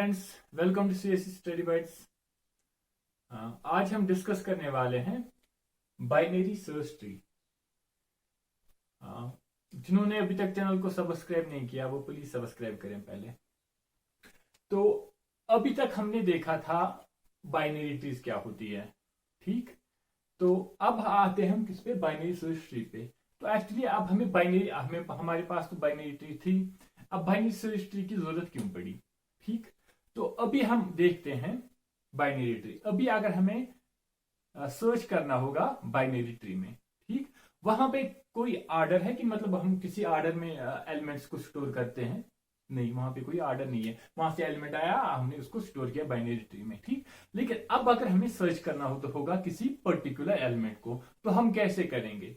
Friends, welcome to CSC Study Bytes. आज हम discuss करने वाले हैं बाइनरी सर्च ट्री। जिन्होंने अभी तक चैनल को सब्सक्राइब नहीं किया वो प्लीज सब्सक्राइब करें पहले। तो अभी तक हमने देखा था बाइनरी ट्रीज क्या होती है, ठीक। तो अब आते हैं हम किस पे, बाइनरी सर्च ट्री पे। तो एक्चुअली अब हमारे पास तो बाइनरी ट्री थी, अब बाइनरी सर्च ट्री की जरूरत क्यों पड़ी, ठीक। तो अभी हम देखते हैं बाइनरी ट्री। अभी अगर हमें सर्च करना होगा बाइनरी ट्री में, ठीक, वहां पे कोई आर्डर है कि मतलब हम किसी आर्डर में एलिमेंट्स को स्टोर करते हैं? नहीं, वहां पे कोई आर्डर नहीं है। वहां से एलिमेंट आया, हमने उसको स्टोर किया बाइनरी ट्री में, ठीक। लेकिन अब अगर हमें सर्च करना हो तो होगा किसी पर्टिकुलर एलिमेंट को, तो हम कैसे करेंगे?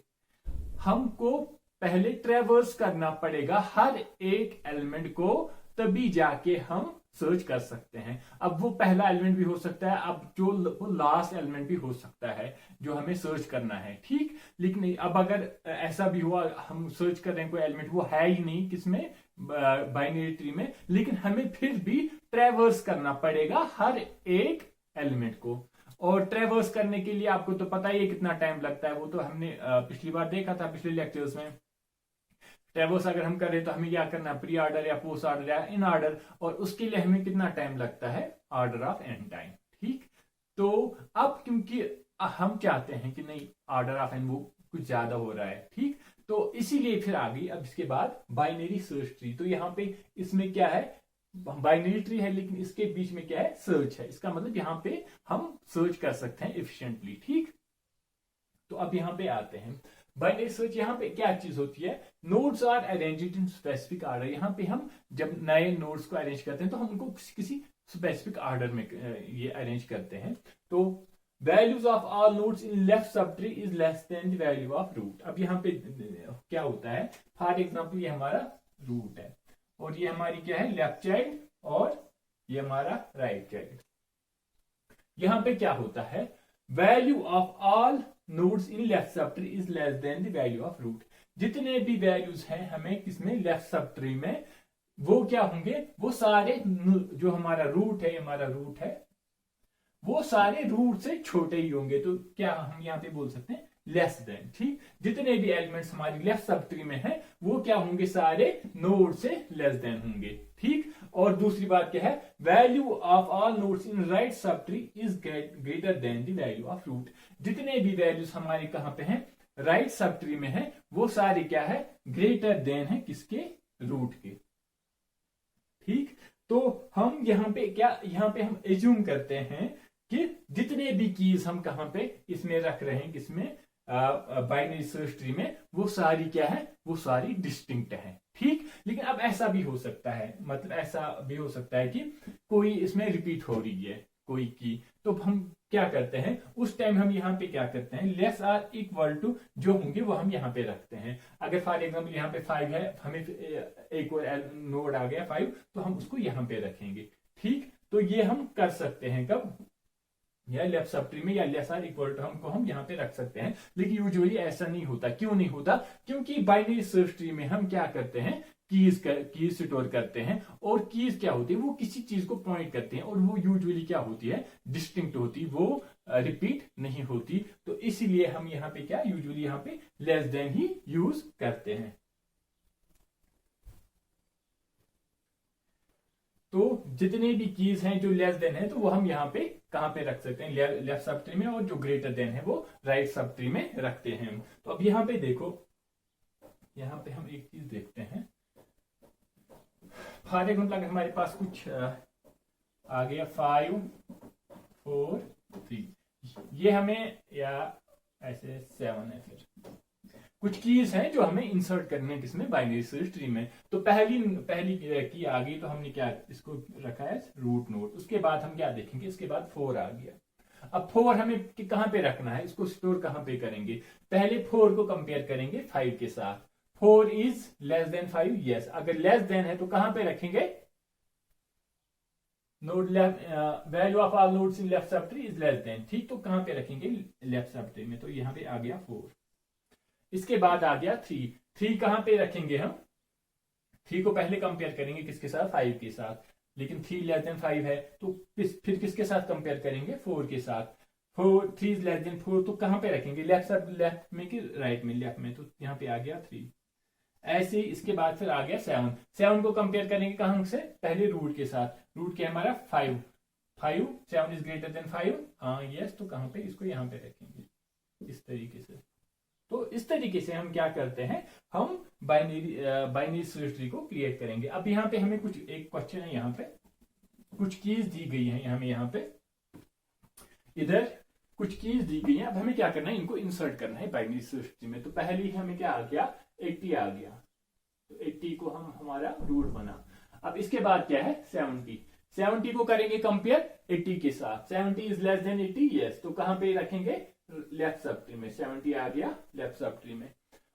हमको पहले ट्रेवर्स करना पड़ेगा हर एक एलिमेंट को, तभी जाके हम सर्च कर सकते हैं। अब वो पहला एलिमेंट भी हो सकता है, अब जो वो लास्ट एलिमेंट भी हो सकता है जो हमें सर्च करना है, ठीक। लेकिन अब अगर ऐसा भी हुआ हम सर्च कर रहे हैं कोई एलिमेंट वो है ही नहीं किसमें, बाइनरी ट्री में, लेकिन हमें फिर भी ट्रेवर्स करना पड़ेगा हर एक एलिमेंट को। और ट्रेवर्स करने के लिए आपको तो पता ही है कितना टाइम लगता है, वो तो हमने पिछली बार देखा था पिछले लेक्चर्स में। ट्रेवर्स अगर हम करें तो हमें क्या करना है, प्री ऑर्डर या पोस्ट ऑर्डर या इन ऑर्डर, और उसके लिए हमें कितना टाइम लगता है, ऑर्डर ऑफ एन टाइम, ठीक। तो अब क्योंकि हम चाहते हैं कि नहीं ऑर्डर ऑफ एन वो कुछ ज्यादा हो रहा है, ठीक, तो इसीलिए फिर आ गई अब इसके बाद बाइनरी सर्च ट्री। तो यहाँ पे इसमें क्या है, बाइनरी ट्री है लेकिन इसके बीच में क्या है, सर्च है। इसका मतलब यहाँ पे हम सर्च कर सकते हैं एफिशिएंटली, ठीक। तो अब यहाँ पे आते हैं बाइनरी सर्च। यहाँ पे क्या चीज होती है, nodes are arranged in specific order. यहाँ पे हम जब नए नोड्स को अरेंज करते हैं तो हम उनको किसी स्पेसिफिक ऑर्डर में ये अरेंज करते हैं। तो values of all nodes in left subtree is less than the value of root. अब यहाँ पे क्या होता है, फॉर एग्जाम्पल ये हमारा रूट है और ये हमारी क्या है, लेफ्ट चाइल्ड, और ये हमारा राइट चाइल्ड। यहां पे क्या होता है, value of all nodes in left subtree is less than the value of root. जितने भी वैल्यूज हैं हमें किसमें, लेफ्ट सब ट्री में, वो क्या होंगे, वो सारे जो हमारा रूट है, हमारा रूट है, वो सारे रूट से छोटे ही होंगे। तो क्या हम यहां पे बोल सकते हैं, लेस देन, ठीक। जितने भी एलिमेंट्स हमारी लेफ्ट सब ट्री में है वो क्या होंगे, सारे नोड से लेस देन होंगे, ठीक। और दूसरी बात क्या है, value of all nodes in right subtree is greater than the value of root. जितने भी वैल्यूज हमारे कहां पे हैं, राइट सब ट्री में है, वो सारे क्या है, ग्रेटर देन है किसके, रूट के, ठीक। तो हम यहां पे क्या, यहां पे हम एज्यूम करते हैं कि जितने भी कीज हम कहां पे इसमें रख रहे हैं, किसमें, बाइनरी सर्च ट्री में, वो सारी क्या है, वो सारी डिस्टिंक्ट है, ठीक। लेकिन अब ऐसा भी हो सकता है, मतलब ऐसा भी हो सकता है कि कोई इसमें रिपीट हो रही है कोई की, तो हम क्या करते हैं उस टाइम, हम यहाँ पे क्या करते हैं, लेस आर इक्वल टू जो होंगे वो हम यहाँ पे रखते हैं। अगर फॉर एग्जाम्पल यहाँ पे 5 है, हमें एक और नोड आ गया 5, तो हम उसको यहाँ पे रखेंगे, ठीक। तो ये हम कर सकते हैं कब, या लेफ्ट सब ट्री में, या लेस आर इक्वल टू हमको हम यहाँ पे रख सकते हैं। लेकिन यूजुअली ऐसा नहीं होता। क्यों नहीं होता, क्योंकि बाइनरी सर्च ट्री में हम क्या करते हैं, कीज स्टोर करते हैं, और कीज क्या होती है, वो किसी चीज को पॉइंट करते हैं, और वो यूजुअली क्या होती है, डिस्टिंक्ट होती, वो रिपीट नहीं होती। तो इसीलिए हम यहाँ पे क्या, यूजुअली यहाँ पे लेस देन ही यूज करते हैं। तो जितने भी कीज हैं जो लेस देन है, तो वो हम यहाँ पे कहां पे रख सकते हैं, लेफ्ट सब ट्री में, और जो ग्रेटर देन है वो राइट सब ट्री में रखते हैं। तो अब यहाँ पे देखो, यहाँ पे हम एक चीज देखते हैं, फॉर एग्जाम्पल अगर हमारे पास कुछ आ गया 5 4 3, ये हमें, या ऐसे 7 है, फिर कुछ कीज हैं जो हमें इंसर्ट करने किसमें, बाइनरी सर्च ट्री में। तो पहली की आ गई, तो हमने क्या इसको रखा है, रूट नोड। उसके बाद हम क्या देखेंगे, इसके बाद 4 आ गया। अब 4 हमें कहां पे रखना है, इसको स्टोर कहां पे करेंगे, पहले 4 को कंपेयर करेंगे 5 के साथ। 4 इज लेस देन 5, यस। अगर लेस देन है तो कहां पे रखेंगे, node left, value of all nodes in left subtree is less then, ठीक। तो कहां पे रखेंगे, लेफ्ट सब ट्री में। तो यहां पे आ गया 4। इसके बाद आ गया 3 कहां पे रखेंगे हम, 3 को पहले कंपेयर करेंगे किसके साथ, 5 के साथ। लेकिन 3<5 है, तो फिर किसके साथ कंपेयर करेंगे? 4 के साथ। 3 <4, तो कहां पे रखेंगे? लेफ्ट में कि राइट में? लेफ्ट में, तो यहाँ पे आ गया 3। ऐसे ही इसके बाद फिर आ गया 7 को कंपेयर करेंगे कहां से? पहले रूट के साथ। रूट क्या है हमारा? 5। 7 इज ग्रेटर देन 5, हाँ यस, तो कहां पे? इसको यहां पे रखेंगे इस तरीके से। तो इस तरीके से हम क्या करते हैं, हम बाइनरी सर्च ट्री को क्रिएट करेंगे। अब यहाँ पे हमें एक क्वेश्चन है, यहाँ पे कुछ कीज दी गई है, हमें यहाँ पे इधर कुछ कीज दी गई है। अब हमें क्या करना है, इनको इंसर्ट करना है बाइनरी सर्च ट्री में। तो पहले ही हमें क्या आ गया? 80 आ गया। तो 80 को हमारा रूट बना। अब इसके बाद क्या है? 70 को करेंगे कंपेयर 80 के साथ। 70 इज लेस देन 80, यस, तो कहां पे रखेंगे? लेफ्ट सब ट्री में। 70 आ गया लेफ्ट सब ट्री में।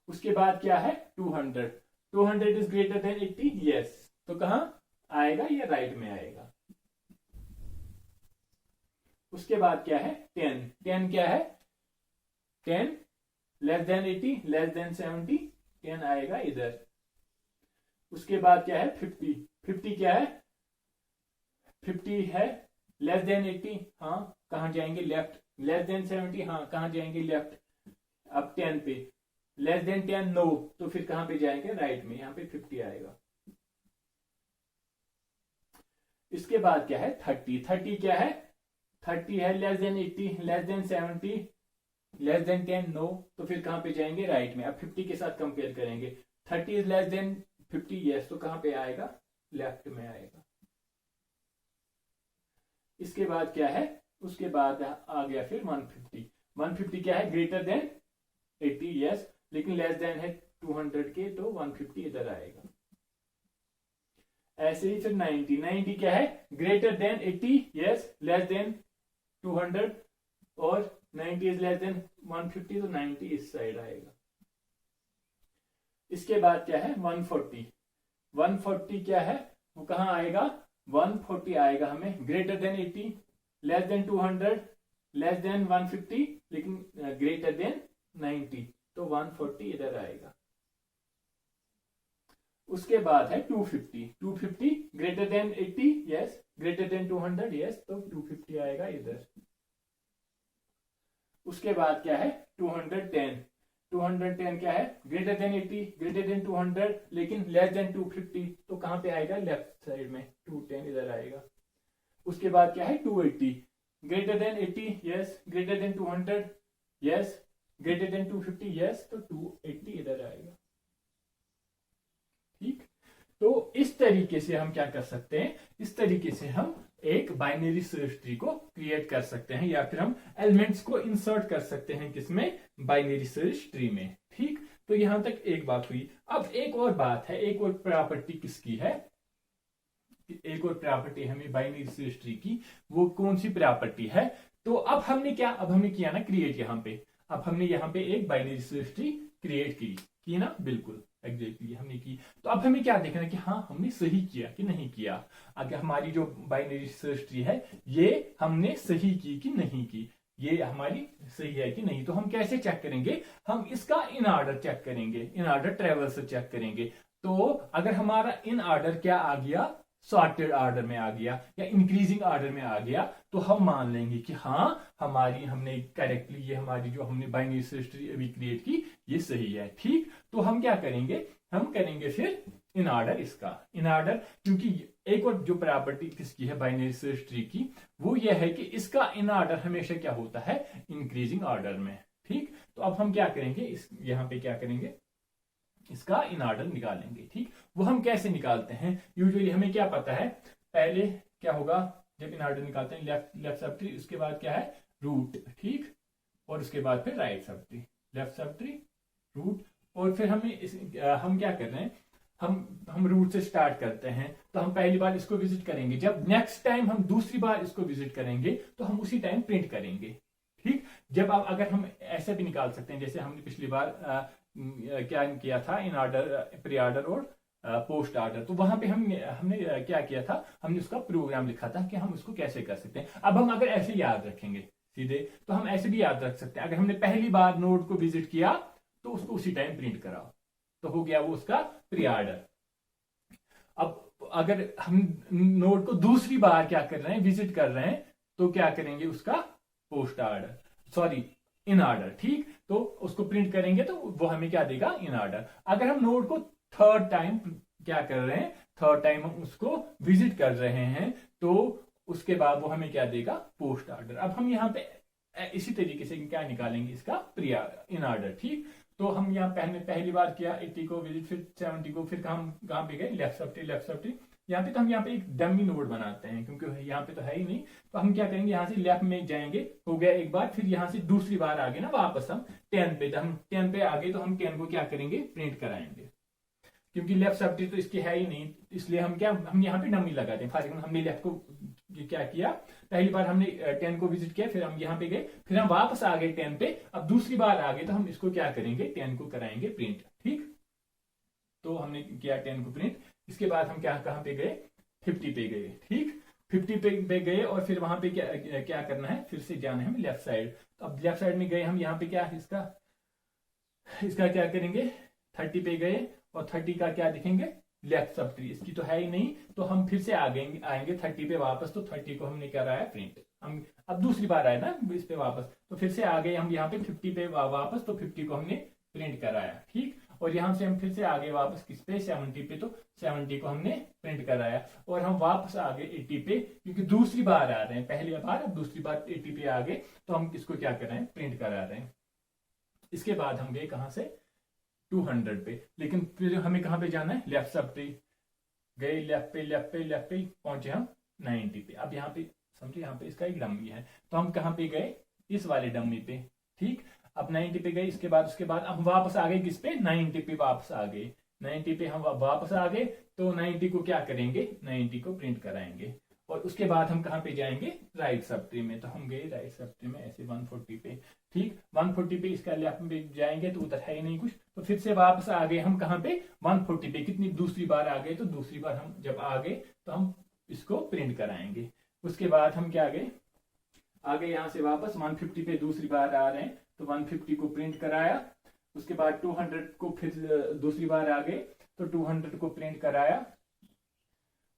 उसके बाद क्या है? 200 इज ग्रेटर देन 80, यस, तो कहां आएगा? ये राइट में आएगा। उसके बाद क्या है? 10 क्या है? 10 लेस देन 80, लेस देन 70, 10 आएगा इधर। उसके बाद क्या है? 50 क्या है? 50 है लेस देन 80, हाँ, कहां जाएंगे? लेफ्ट। लेस देन 70, हाँ, कहां जाएंगे? लेफ्ट। अब 10 पे लेस देन 10, नो, तो फिर कहां पे जाएंगे? राइट में। यहां पे 50 आएगा। इसके बाद क्या है? 30 क्या है? 30 है less than 80, less than 70, less than 10, no, तो फिर कहां पे जाएंगे? राइट में। अब 50 के साथ कंपेयर करेंगे। 30 इज लेस देन 50, यस, तो कहां पे आएगा? लेफ्ट में आएगा। इसके बाद क्या है? उसके बाद आ गया फिर 150 क्या है? ग्रेटर देन 80, यस, लेकिन लेस देन है 200 के, तो 150 इधर आएगा। ऐसे ही फिर 90 क्या है? Greater than 80, yes, less than 200, और 90 इज लेस देन 150, तो 90 इस साइड आएगा। इसके बाद क्या है? 140 क्या है? वो कहां आएगा? 140 आएगा हमें greater than 80, less then 200, less than 150, लेकिन ग्रेटर देन 90, तो 140 इधर आएगा। उसके बाद है 250 greater than 80, yes, greater than 200, yes, तो 250 आएगा इधर। उसके बाद क्या है? 210 क्या है? ग्रेटर देन 80, ग्रेटर देन 200, लेकिन लेस देन 250, तो कहां पे आएगा? लेफ्ट साइड में। 210 इधर आएगा। उसके बाद क्या है? 280 greater than 80, yes, greater than 200, yes, greater than 250, yes, तो 280 इधर आएगा। ठीक, तो इस तरीके से हम क्या कर सकते हैं? इस तरीके से हम एक बाइनरी सर्च ट्री को क्रिएट कर सकते हैं, या फिर हम एलिमेंट्स को इंसर्ट कर सकते हैं किसमें? बाइनरी सर्च ट्री में। ठीक, तो यहां तक एक बात हुई। अब एक और बात है, एक और प्रॉपर्टी किसकी है? एक और प्रॉपर्टी हमें बाइनरी सर्च ट्री की, वो कौन सी प्रॉपर्टी है? तो अब हमने किया ना क्रिएट यहां पे। अब हमने यहां पे एक बाइनरी सर्च ट्री क्रिएट की ना? बिल्कुल एग्जैक्टली हमने की। तो अब हमें क्या देखना है कि हाँ हमने सही किया कि नहीं किया। अगर हमारी जो बाइनरी सर्च ट्री है ये हमने सही की कि नहीं की, ये हमारी सही है कि नहीं, तो हम कैसे चेक करेंगे? हम इसका इन ऑर्डर चेक करेंगे, इन ऑर्डर ट्रेवल से चेक करेंगे। तो अगर हमारा इन ऑर्डर क्या आ गया? सॉर्टेड ऑर्डर में आ गया या इंक्रीजिंग ऑर्डर में आ गया, तो हम मान लेंगे कि हाँ हमने करेक्टली, ये हमारी जो हमने बाइनरी सर्च ट्री अभी क्रिएट की ये सही है। ठीक, तो हम क्या करेंगे? हम करेंगे फिर इन ऑर्डर इसका। इन ऑर्डर, क्योंकि एक और जो प्रॉपर्टी किसकी है बाइनरी सर्च ट्री की, वो ये है कि इसका इन ऑर्डर हमेशा क्या होता है? इंक्रीजिंग ऑर्डर में। ठीक, तो अब हम क्या करेंगे? यहां पे क्या करेंगे? इसका इन ऑर्डर निकालेंगे। ठीक, वो हम कैसे निकालते हैं? यूजुअली हमें क्या पता है, पहले क्या होगा जब इन ऑर्डर निकालते हैं? लेफ्ट सब ट्री, उसके बाद क्या है? रूट। ठीक, और उसके बाद फिर right subtree. Left subtree, root, और फिर हम क्या कर रहे हैं? हम रूट से स्टार्ट करते हैं, तो हम पहली बार इसको विजिट करेंगे। जब नेक्स्ट टाइम हम दूसरी बार इसको विजिट करेंगे तो हम उसी टाइम प्रिंट करेंगे। ठीक, जब अब अगर हम ऐसे भी निकाल सकते हैं, जैसे हमने पिछली बार क्या किया था? इन ऑर्डर, प्री ऑर्डर और पोस्ट ऑर्डर। तो वहां पे हमने क्या किया था? हमने उसका प्रोग्राम लिखा था कि हम उसको कैसे कर सकते हैं। अब हम अगर ऐसे याद रखेंगे सीधे, तो हम ऐसे भी याद रख सकते हैं। अगर हमने पहली बार नोड को विजिट किया तो उसको उसी टाइम प्रिंट कराओ, तो हो गया वो उसका प्री ऑर्डर। अब अगर हम नोड को दूसरी बार क्या कर रहे हैं, विजिट कर रहे हैं, तो क्या करेंगे, उसका post order, sorry in order, ठीक। तो उसको प्रिंट करेंगे तो वो हमें क्या देगा, इन ऑर्डर। अगर हम नोड को थर्ड टाइम क्या कर रहे हैं, थर्ड टाइम हम उसको विजिट कर रहे हैं, तो उसके बाद वो हमें क्या देगा, पोस्ट ऑर्डर। अब हम यहाँ पे इसी तरीके से क्या निकालेंगे, इसका प्रिया इन ऑर्डर, ठीक। तो हम यहाँ पहली बार किया 80 को विजिट, फिर 70 को, फिर हम कहाँ पे गए, लेफ्ट सब्ट्री। यहाँ पे तो हम यहाँ पे एक डमी नोड बनाते हैं क्योंकि यहाँ पे तो है ही नहीं, तो हम क्या करेंगे, यहाँ से लेफ्ट में जाएंगे, हो गया एक बार, फिर यहाँ से दूसरी बार आगे ना वापस हम 10 पे, तो हम 10 पे आगे, तो हम 10 को क्या करेंगे, प्रिंट कराएंगे, क्योंकि लेफ्ट सब्ट्री तो इसकी है ही नहीं, इसलिए हम यहाँ पे डमी लगाते हैं। फॉर एग्जाम्पल हमने लेफ्ट को क्या किया, पहली बार हमने 10 को विजिट किया, फिर हम यहाँ पे गए, फिर हम वापस आ गए 10 पे, अब दूसरी बार आ गए, तो हम इसको क्या करेंगे, 10 को कराएंगे प्रिंट, ठीक। तो हमने किया 10 को प्रिंट, इसके बाद हम कहाँ पे गए, 50 पे गए, ठीक। 50 पे गए और फिर वहां पे क्या करना है, फिर से जाना है हमें लेफ्ट साइड। तो अब लेफ्ट साइड में गए हम, यहाँ पे क्या इसका क्या करेंगे, 30 पे गए और 30 का क्या दिखेंगे, लेफ्ट सब ट्री, इसकी तो है ही नहीं, तो हम फिर से आएंगे 30 पे वापस, तो 30 को हमने कराया प्रिंट, हम अब दूसरी बार आए ना इस पे वापस, तो फिर से आ गए हम यहाँ पे 50 पे वापस, तो 50 को हमने प्रिंट कराया, ठीक। और यहाँ से हम फिर से आगे वापस किस पे, 70 पे, तो 70 को हमने प्रिंट कराया, और हम वापस आ गए 80 पे, क्योंकि दूसरी बार आ रहे हैं, पहली बार अब दूसरी बार 80 पे आ गए, तो हम किसको क्या कर रहे हैं, प्रिंट करा रहे हैं। इसके बाद हम गए कहां से, 200 पे, लेकिन फिर हमें कहां पे जाना है, लेफ्ट सब ट्री गए, लेफ्ट पे पहुंचे हम 90 पे। अब यहाँ पे समझे, यहाँ पे इसका एक डमी है, तो हम कहां पे गए, इस वाले डमी पे, ठीक। अब 90 पे गए, उसके बाद हम वापस आ गए किस पे, 90 पे वापस आ गए, 90 पे हम वापस आ गए, तो 90 को क्या करेंगे, 90 को प्रिंट कराएंगे, और उसके बाद हम कहां पे जाएंगे, राइट सब ट्री में। तो हम गए राइट सब ट्री में ऐसे 140 पे, ठीक। 140 पे इसका लेफ्ट में जाएंगे तो उधर है ही नहीं कुछ, तो फिर से वापस आ गए हम कहां पे, 140 पे, कितनी दूसरी बार आ गए, तो दूसरी बार हम जब आ गए तो हम इसको प्रिंट कराएंगे। उसके बाद हम क्या गए, आगे यहां से वापस 150 पे दूसरी बार आ रहे हैं, तो 150 को प्रिंट कराया। उसके बाद 200 को फिर दूसरी बार आ गए, तो 200 को प्रिंट कराया।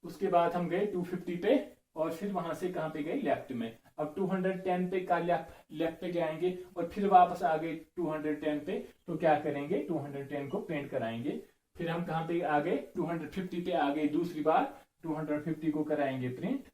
उसके बाद हम गए 250 पे, और फिर वहां से कहां पे गए, लेफ्ट में। अब 210 पे का लेफ्ट पे जाएंगे, और फिर वापस आ गए 210 पे, तो क्या करेंगे, 210 को प्रिंट कराएंगे। फिर हम कहां पे आ गए, 250 पे आ गए दूसरी बार, 250 को कराएंगे प्रिंट।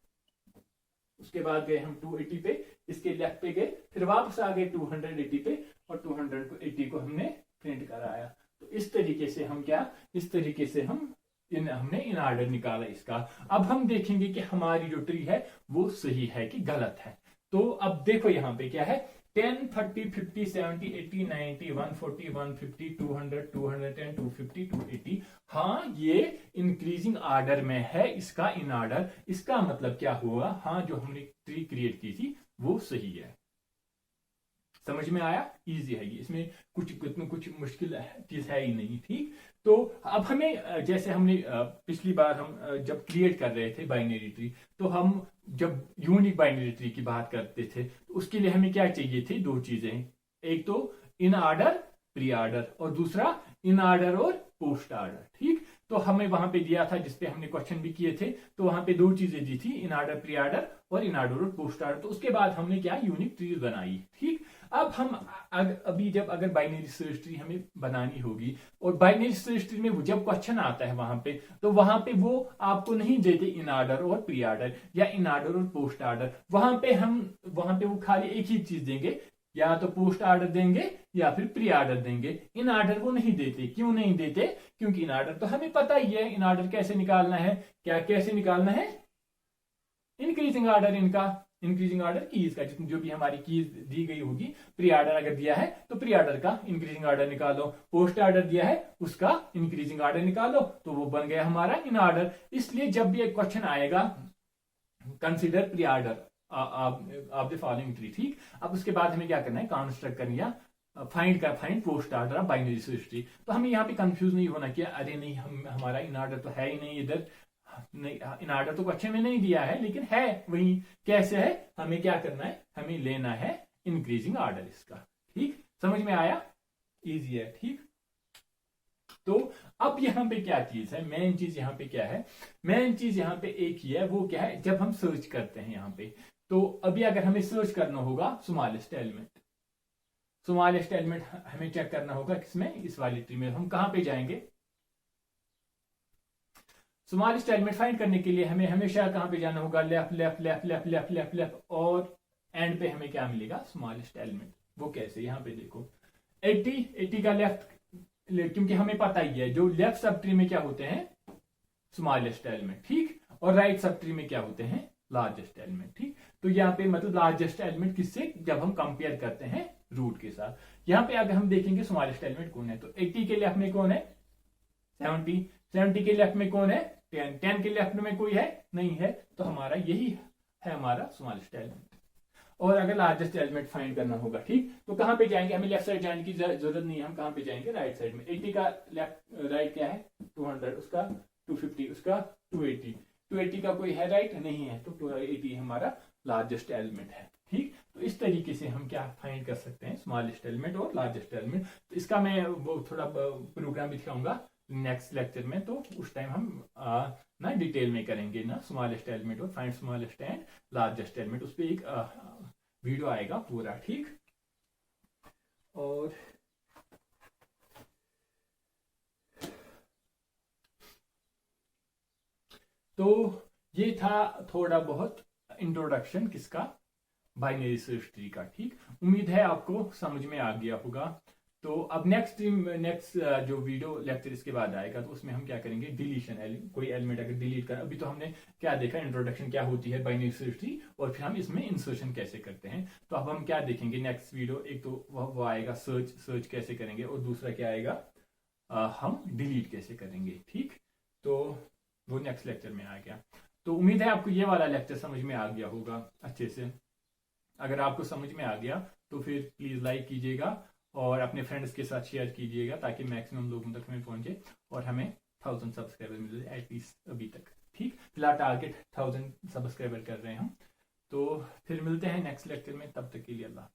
उसके बाद गए हम 280 पे, इसके लेफ्ट पे गए, फिर वापस आ गए 280 पे, और 280 को हमने प्रिंट कराया। तो इस तरीके से हम हमने इन ऑर्डर निकाला इसका। अब हम देखेंगे कि हमारी जो ट्री है वो सही है कि गलत है। तो अब देखो यहाँ पे क्या है, 10, 30, 50, 70, 80, 90, 140, 150, 200, 210, 250, 280। हाँ, ये इंक्रीजिंग ऑर्डर में है, इसका इन ऑर्डर। इसका मतलब क्या हुआ, हाँ जो हमने ट्री क्रिएट की थी वो सही है। समझ में आया, इजी है ये, इसमें कुछ मुश्किल चीज है ही नहीं, ठीक। तो अब हमें, जैसे हमने पिछली बार हम जब क्रिएट कर रहे थे बाइनरी ट्री, तो हम जब यूनिक बाइनरी ट्री की बात करते थे, तो उसके लिए हमें क्या चाहिए थी, दो चीजें, एक तो इन ऑर्डर प्री ऑर्डर, और दूसरा इन ऑर्डर और पोस्ट ऑर्डर, ठीक। तो हमें वहां पे दिया था, जिसपे हमने क्वेश्चन भी किए थे, तो वहां पे दो चीजें दी थी, इन ऑर्डर प्री ऑर्डर और इन ऑर्डर और पोस्ट ऑर्डर। तो उसके बाद हमने क्या, यूनिक ट्री बनाई, ठीक। अब हम अभी जब अगर बाइनरी सर्च ट्री हमें बनानी होगी, और बाइनरी सर्च ट्री में जब क्वेश्चन आता है वहां पे, तो वहां पे वो आपको नहीं देते इन ऑर्डर और प्री ऑर्डर या इन ऑर्डर और पोस्ट ऑर्डर। वहां पे वो खाली एक ही चीज देंगे, या तो पोस्ट ऑर्डर देंगे या फिर प्री ऑर्डर देंगे। इन ऑर्डर वो नहीं देते। क्यों नहीं देते, क्योंकि इन ऑर्डर तो हमें पता ही है, इन ऑर्डर कैसे निकालना है, कैसे निकालना है, इंक्रीजिंग ऑर्डर इनका, इंक्रीजिंग ऑर्डर कीज का, जो भी हमारी कीज दी गई होगी, प्री ऑर्डर अगर दिया है तो प्री ऑर्डर का इंक्रीजिंग ऑर्डर निकालो, पोस्ट ऑर्डर दिया है उसका इंक्रीजिंग ऑर्डर निकालो, तो वो बन गया हमारा इन ऑर्डर। इसलिए जब भी एक क्वेश्चन आएगा, consider pre order of the following tree, ठीक। अब उसके बाद हमें क्या करना है, कंस्ट्रक्ट करनी है find post order of binary search tree. तो हमें यहाँ पे कंफ्यूज नहीं होना कि अरे नहीं, हमारा इन ऑर्डर तो है ही नहीं, इधर नहीं, इन ऑर्डर तो क्वेश्चन में नहीं दिया है, लेकिन है वही, कैसे है, हमें क्या करना है, हमें लेना है इंक्रीजिंग ऑर्डर इसका, ठीक। समझ में आया, इजी है, ठीक। तो अब यहाँ पे क्या चीज है, मेन चीज यहाँ पे क्या है, मेन चीज यहाँ पे एक ही है, वो क्या है, जब हम सर्च करते हैं यहाँ पे, तो अभी अगर हमें सर्च करना होगा स्मॉलेस्ट एलिमेंट, स्मॉलेस्ट एलिमेंट हमें चेक करना होगा किसमें, इस वाली ट्री में। हम कहां पे जाएंगे, स्मॉलेस्ट एलिमेंट फाइंड करने के लिए हमें हमेशा कहां पे जाना होगा, left left left left left left left, और एंड पे हमें क्या मिलेगा, स्मॉलेस्ट एलिमेंट। वो कैसे, यहाँ पे देखो 80 का लेफ्ट, क्योंकि हमें पता ही है जो लेफ्ट सब ट्री में क्या होते हैं, स्मॉलेस्ट एलिमेंट, ठीक, और राइट सब ट्री में क्या होते हैं, लार्जेस्ट एलिमेंट, ठीक। तो यहाँ पे मतलब लार्जेस्ट एलिमेंट किससे, जब हम कंपेयर करते हैं रूट के साथ। यहाँ पे अगर हम देखेंगे स्मॉलेस्ट एलिमेंट कौन है, तो 80 के लेफ्ट में कौन है, 70 के लेफ्ट में कौन है, 10 के लेफ्ट में कोई है नहीं है, तो हमारा यही है हमारा स्मॉलेस्ट एलिमेंट। और अगर लार्जेस्ट एलिमेंट फाइंड करना होगा, ठीक, तो कहां पे जाएंगे, हमें लेफ्ट साइड जाने की जरूरत नहीं है, हम कहां पे जाएंगे, राइट साइड में। 80 का लेफ्ट राइट क्या है, 200, उसका 250, उसका 280 का कोई है राइट नहीं है, तो 280 हमारा लार्जेस्ट एलिमेंट है, ठीक। तो इस तरीके से हम क्या फाइंड कर सकते हैं, स्मॉलेस्ट एलिमेंट और लार्जेस्ट एलिमेंट। तो इसका मैं वो थोड़ा प्रोग्राम भी दिखाऊंगा नेक्स्ट लेक्चर में, तो उस टाइम हम ना डिटेल में करेंगे ना स्मॉलेस्ट एलिमेंट और find smallest and largest element, उस पर एक वीडियो आएगा पूरा, ठीक। और तो ये था थोड़ा बहुत इंट्रोडक्शन किसका, बाइनरी सर्च ट्री का, ठीक। उम्मीद है आपको समझ में आ गया होगा। तो अब नेक्स्ट जो वीडियो लेक्चर इसके बाद आएगा, तो उसमें हम क्या करेंगे, डिलीशन, कोई एलिमेंट अगर डिलीट कर, अभी तो हमने क्या देखा, इंट्रोडक्शन क्या होती है बाइनरी सर्च ट्री, और फिर हम इसमें इंसर्शन कैसे करते हैं। तो अब हम क्या देखेंगे नेक्स्ट वीडियो, एक तो वो आएगा सर्च कैसे करेंगे, और दूसरा क्या आएगा, हम डिलीट कैसे करेंगे, ठीक। तो वो नेक्स्ट लेक्चर में आ गया। तो उम्मीद है आपको ये वाला लेक्चर समझ में आ गया होगा अच्छे से। अगर आपको समझ में आ गया तो फिर प्लीज लाइक कीजिएगा और अपने फ्रेंड्स के साथ शेयर कीजिएगा, ताकि मैक्सिमम लोगों तक हमें पहुंचे और हमें 1000 सब्सक्राइबर मिले एटलीस्ट अभी तक, ठीक। फिलहाल टारगेट 1000 सब्सक्राइबर कर रहे हैं हम। तो फिर मिलते हैं नेक्स्ट लेक्चर में, तब तक के लिए अल्लाह।